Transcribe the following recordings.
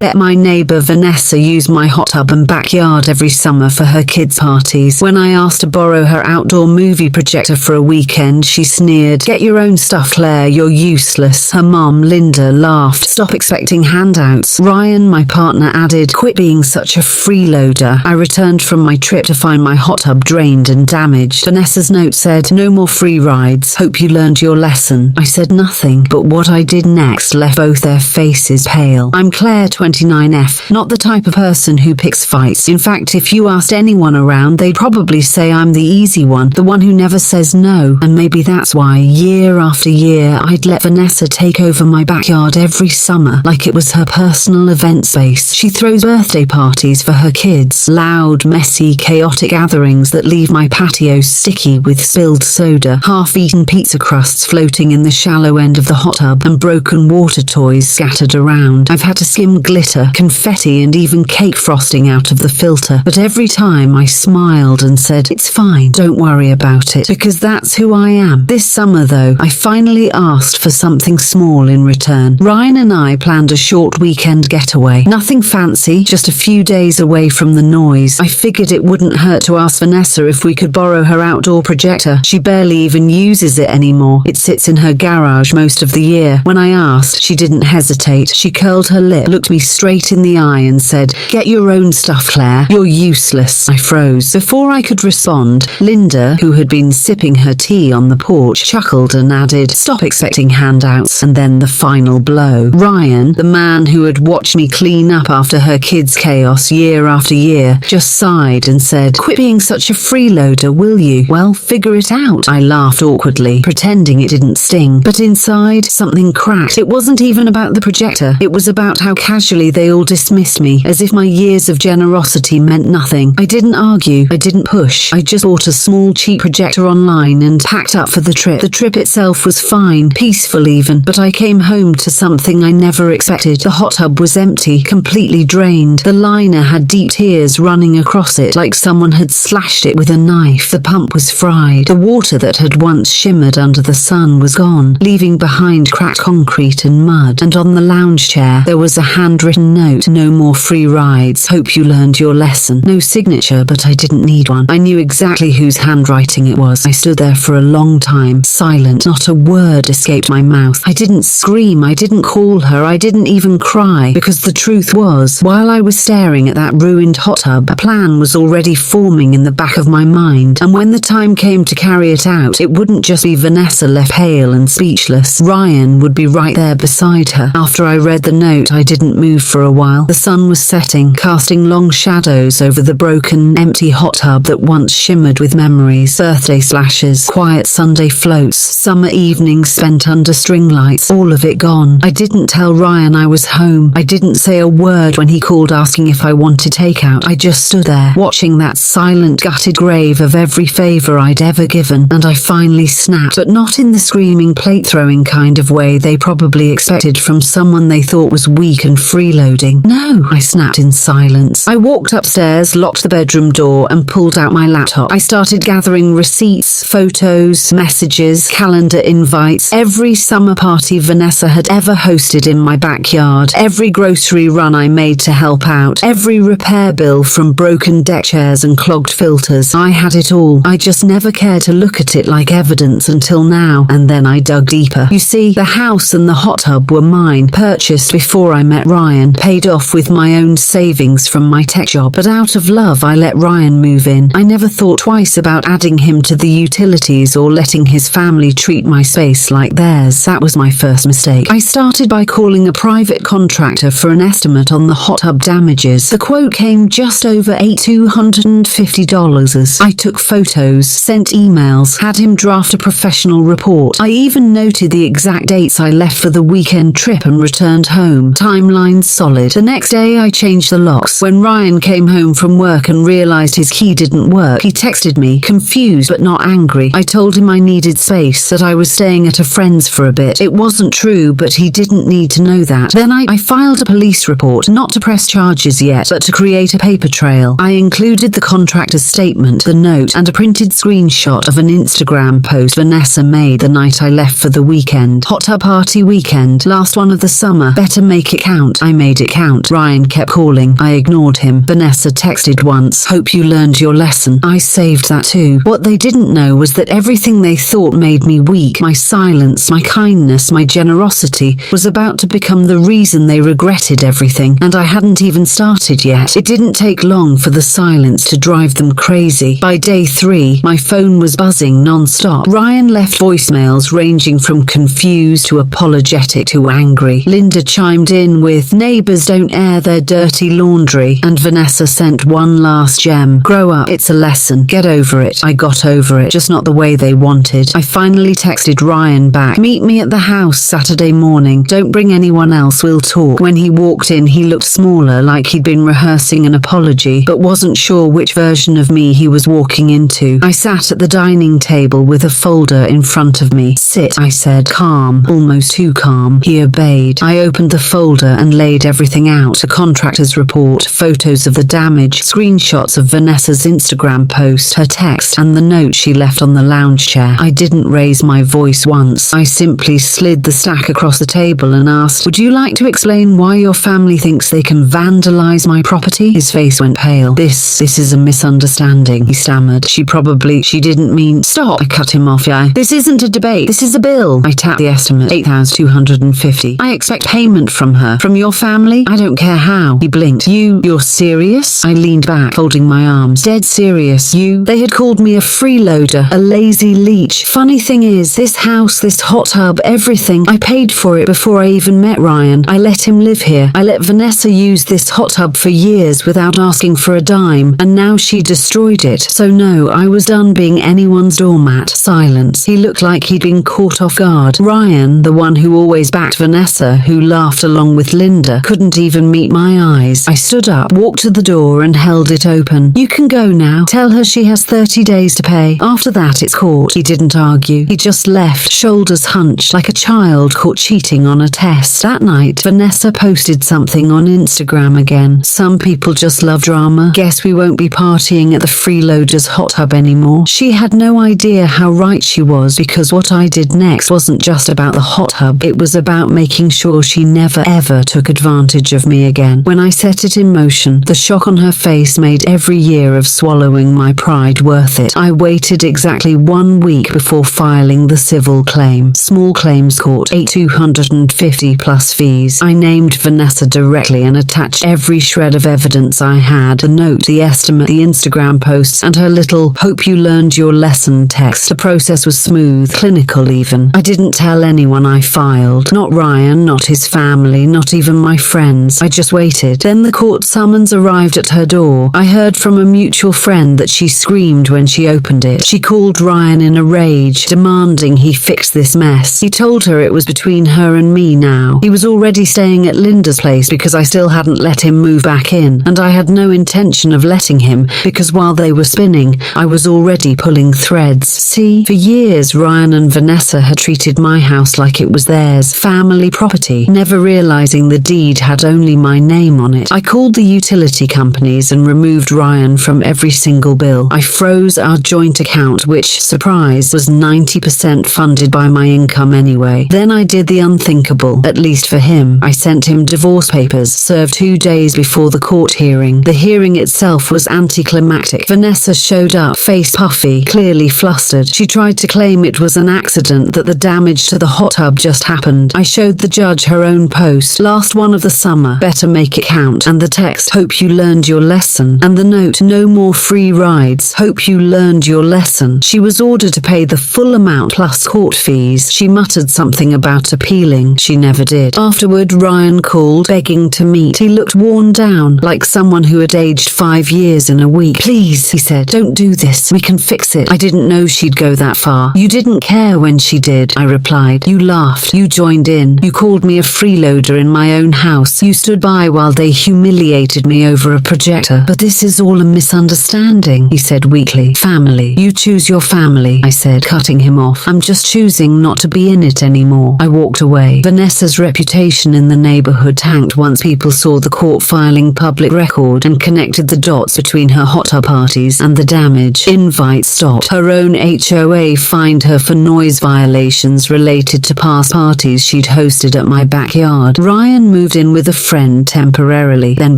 Let my neighbor Vanessa use my hot tub and backyard every summer for her kids' parties. When I asked to borrow her outdoor movie projector for a weekend, she sneered, "Get your own stuff, Claire, you're useless." Her mom, Linda, laughed, "Stop expecting handouts." Ryan, my partner, added, "Quit being such a freeloader." I returned from my trip to find my hot tub drained and damaged. Vanessa's note said, "No more free rides. Hope you learned your lesson." I said nothing, but what I did next left both their faces pale. I'm Claire, 29F, not the type of person who picks fights. In fact, if you asked anyone around, they'd probably say I'm the easy one, the one who never says no. And maybe that's why, year after year, I'd let Vanessa take over my backyard every summer, like it was her personal event space. She throws birthday parties for her kids, loud, messy, chaotic gatherings that leave my patio sticky with spilled soda, half-eaten pizza crusts floating in the shallow end of the hot tub, and broken water toys scattered around. I've had to skim glitter, confetti, and even cake frosting out of the filter, but every time I smiled and said, "It's fine, don't worry about it," because that's who I am. This summer, though, I finally asked for something small in return. Ryan and I planned a short weekend getaway. Nothing fancy, just a few days away from the noise. I figured it wouldn't hurt to ask Vanessa if we could borrow her outdoor projector. She barely even uses it anymore. It sits in her garage most of the year. When I asked, she didn't hesitate. She curled her lip, looked me straight in the eye and said, "Get your own stuff, Claire. You're useless." I froze. Before I could respond, Linda, who had been sipping her tea on the porch, chuckled and added, "Stop expecting handouts." And then the final blow. Ryan, the man who had watched me clean up after her kids' chaos year after year, just sighed and said, "Quit being such a freeloader, will you?" "Well, figure it out." I laughed awkwardly, pretending it didn't sting. But inside, something cracked. It wasn't even about the projector. It was about how casually they all dismissed me, as if my years of generosity meant nothing. I didn't argue. I didn't push. I just bought a small, cheap projector online and packed up for the trip. The trip itself was fine, peaceful even, but I came home to something I never expected. The hot tub was empty, completely drained. The liner had deep tears running across it, like someone had slashed it with a knife. The pump was fried. The water that had once shimmered under the sun was gone, leaving behind cracked concrete and mud. And on the lounge chair, there was a handwritten note, "No more free rides. Hope you learned your lesson." No signature, but I didn't need one. I knew exactly whose handwriting it was. I stood there for a long time, silent. Not a word escaped my mouth. I didn't scream. I didn't call her. I didn't even cry, because the truth was, while I was staring at that ruined hot tub, a plan was already forming in the back of my mind. And when the time came to carry it out, it wouldn't just be Vanessa left pale and speechless. Ryan would be right there beside her. After I read the note, I didn't move for a while. The sun was setting, casting long shadows over the broken, empty hot tub that once shimmered with memories. Birthday splashes, quiet Sunday floats, summer evenings spent under string lights, all of it gone. I didn't tell Ryan I was home. I didn't say a word when he called asking if I wanted takeout. I just stood there, watching that silent, gutted grave of every favour I'd ever given, and I finally snapped, but not in the screaming, plate-throwing kind of way they probably expected from someone they thought was weak and freeloading. "No," I snapped in silence. I walked upstairs, locked the bedroom door, and pulled out my laptop. I started gathering receipts, photos, messages, calendar invites, every summer party Vanessa had ever hosted in my backyard, every grocery run I made to help out, every repair bill from broken deck chairs and clogged filters. I had it all. I just never cared to look at it like evidence until now, and then I dug deeper. You see, the house and the hot tub were mine, purchased before I met Ryan, paid off with my own savings from my tech job. But out of love, I let Ryan move in. I never thought twice about adding him to the utilities or letting his family treat my space like theirs. That was my first mistake. I started by calling a private contractor for an estimate on the hot tub damages. The quote came just over $250. I took photos, sent emails, had him draft a professional report. I even noted the exact dates I left for the weekend trip and returned home. Timeline solid. The next day I changed the locks. When Ryan came home from work and realized his key didn't work, he texted me, confused but not angry. I told him I needed space, that I was staying at a friend's for a bit. It wasn't true, but he didn't need to know that. Then I filed a police report, not to press charges yet, but to create a paper trail. I included the contractor's statement, the note, and a printed screenshot of an Instagram post Vanessa made the night I left for the weekend. Hot tub party weekend, last one of the summer. Better make it count. I I made it count. Ryan kept calling. I ignored him. Vanessa texted once. Hope you learned your lesson. I saved that too. What they didn't know was that everything they thought made me weak, my silence, my kindness, my generosity, was about to become the reason they regretted everything. And I hadn't even started yet. It didn't take long for the silence to drive them crazy. By day 3, my phone was buzzing non-stop. Ryan left voicemails ranging from confused to apologetic to angry. Linda chimed in with, "Neighbors don't air their dirty laundry." And Vanessa sent one last gem. "Grow up. It's a lesson. Get over it." I got over it, just not the way they wanted. I finally texted Ryan back. "Meet me at the house Saturday morning. Don't bring anyone else. We'll talk." When he walked in, he looked smaller, like he'd been rehearsing an apology, but wasn't sure which version of me he was walking into. I sat at the dining table with a folder in front of me. "Sit," I said, calm, almost too calm. He obeyed. I opened the folder and laid everything out. A contractor's report, photos of the damage, screenshots of Vanessa's Instagram post, her text, and the note she left on the lounge chair. I didn't raise my voice once. I simply slid the stack across the table and asked, "Would you like to explain why your family thinks they can vandalize my property?" His face went pale. This is a misunderstanding," he stammered. She didn't mean." "Stop," I cut him off. This isn't a debate. This is a bill." I tapped the estimate. 8,250. "I expect payment from her. From your family? I don't care how." He blinked. You're serious?" I leaned back, folding my arms. "Dead serious. They had called me a freeloader, a lazy leech. Funny thing is, this house, this hot tub, everything, I paid for it before I even met Ryan. I let him live here. I let Vanessa use this hot tub for years without asking for a dime, and now she destroyed it. So no, I was done being anyone's doormat." Silence. He looked like he'd been caught off guard. Ryan, the one who always backed Vanessa, who laughed along with Linda, couldn't even meet my eyes. I stood up, walked to the door and held it open. "You can go now. Tell her she has 30 days to pay. After that, it's court." He didn't argue. He just left, shoulders hunched, like a child caught cheating on a test. That night, Vanessa posted something on Instagram again. "Some people just love drama. Guess we won't be partying at the freeloader's hot tub anymore." She had no idea how right she was, because what I did next wasn't just about the hot tub. It was about making sure she never ever took advantage of me again. When I set it in motion, the shock on her face made every year of swallowing my pride worth it. I waited exactly 1 week before filing the civil claim. Small claims court, 8,250 plus fees. I named Vanessa directly and attached every shred of evidence I had. The note, the estimate, the Instagram posts, and her little "hope you learned your lesson" text. The process was smooth, clinical even. I didn't tell anyone I filed. Not Ryan, not his family, not even my friends. I just waited. Then the court summons arrived at her door. I heard from a mutual friend that she screamed when she opened it. She called Ryan in a rage, demanding he fix this mess. He told her it was between her and me now. He was already staying at Linda's place because I still hadn't let him move back in, and I had no intention of letting him because while they were spinning, I was already pulling threads. See, for years Ryan and Vanessa had treated my house like it was theirs, family property, never realizing the deed had only my name on it. I called the utility companies and removed Ryan from every single bill. I froze our joint account, which, surprise, was 90% funded by my income anyway. Then I did the unthinkable, at least for him. I sent him divorce papers, served 2 days before the court hearing. The hearing itself was anticlimactic. Vanessa showed up, face puffy, clearly flustered. She tried to claim it was an accident, that the damage to the hot tub just happened. I showed the judge her own post, last one of the summer, better make it count, and the text, "hope you learned your lesson," and the note, "no more free rides, hope you learned your lesson." She was ordered to pay the full amount plus court fees. She muttered something about appealing. She never did. Afterward, Ryan called, begging to meet. He looked worn down, like someone who had aged 5 years in a week. "Please," he said, "don't do this. We can fix it." I didn't know she'd go that far. "You didn't care when she did," I replied. "You laughed. You joined in. You called me a freeloader in my own house. You stood by while they humiliated me over a projector. But this is all a misunderstanding," he said weakly. "Family. You choose your family," I said, cutting him off. "I'm just choosing not to be in it anymore." I walked away. Vanessa's reputation in the neighborhood tanked once people saw the court filing public record and connected the dots between her hot tub parties and the damage. Invites stopped. Her own HOA fined her for noise violations related to past parties she'd hosted at my backyard. Ryan moved in with a friend temporarily, then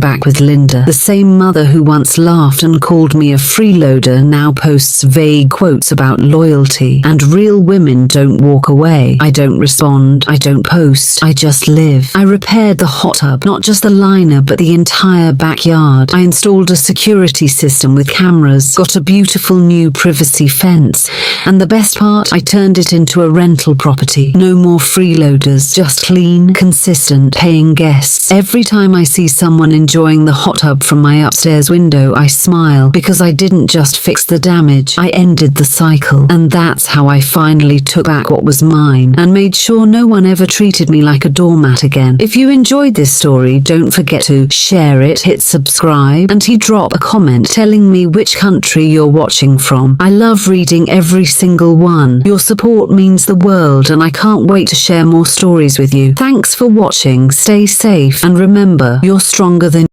back with Linda. The same mother who once laughed and called me a freeloader now posts vague quotes about loyalty. And real women don't walk away. I don't respond. I don't post. I just live. I repaired the hot tub, not just the liner but the entire backyard. I installed a security system with cameras, got a beautiful new privacy fence, and the best part, I turned it into a rental property. No more freeloaders, just clean, consistent, paying guests. Every time I see someone enjoying the hot tub from my upstairs window, I smile, because I didn't just fix the damage, I ended the cycle. And that's how I finally took back what was mine and made sure no one ever treated me like a doormat again. If you enjoyed this story, don't forget to share it, hit subscribe, and drop a comment telling me which country you're watching from. I love reading every single one. Your support means the world, and I can't wait to share more stories with you. Thanks for watching, stay safe, and remember, you're stronger than